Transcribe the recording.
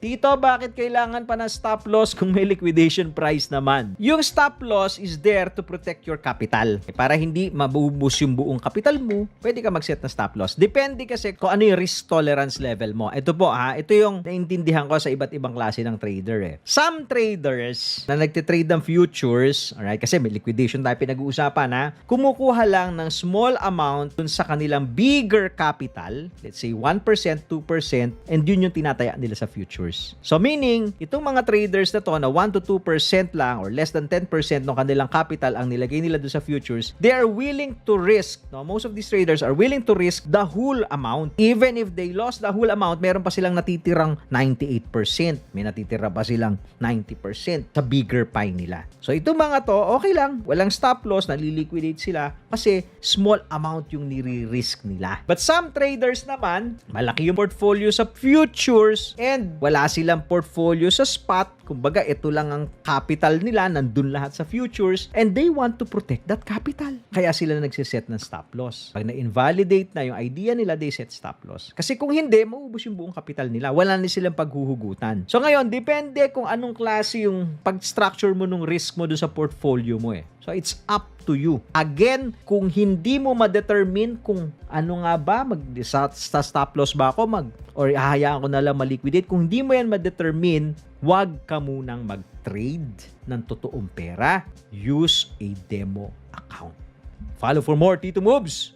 Tito, bakit kailangan pa ng stop loss kung may liquidation price naman? Yung stop loss is there to protect your capital. Para hindi mabubus yung buong capital mo, pwede ka mag-set ng stop loss. Depende kasi kung ano yung risk tolerance level mo. Ito po ito yung naintindihan ko sa iba't ibang klase ng trader. Some traders na nagtitrade ng futures, alright, kasi may liquidation tayo pinag-uusapan, kumukuha lang ng small amount dun sa kanilang bigger capital, let's say 1%, 2%, and yun yung tinataya nila sa futures. So meaning, itong mga traders na to na 1 to 2% lang or less than 10% ng kanilang capital ang nilagay nila doon sa futures, they are willing to risk, most of these traders are willing to risk the whole amount. Even if they lost the whole amount, meron pa silang natitirang 98%. May natitira pa silang 90% sa bigger pie nila. So itong mga to, okay lang. Walang stop loss, naliliquidate sila kasi small amount yung nire-risk nila. But some traders naman, malaki yung portfolio sa futures and wala silang portfolio sa spot. Kumbaga, ito lang ang capital nila, nandun lahat sa futures, and they want to protect that capital. Kaya sila nagsiset ng stop loss. Pag na-invalidate na yung idea nila, they set stop loss. Kasi kung hindi, maubos yung buong capital nila. Wala na silang paghuhugutan. So ngayon, depende kung anong klase yung pag-structure mo ng risk mo doon sa portfolio mo So it's up to you. Again, kung hindi mo ma-determine kung ano nga ba, sa stop loss ba ako, or hahayaan ko na lang ma-liquidate, kung hindi mo yan ma-determine, wag ka munang mag-trade ng totoong pera. Use a demo account. Follow for more Tito Moves!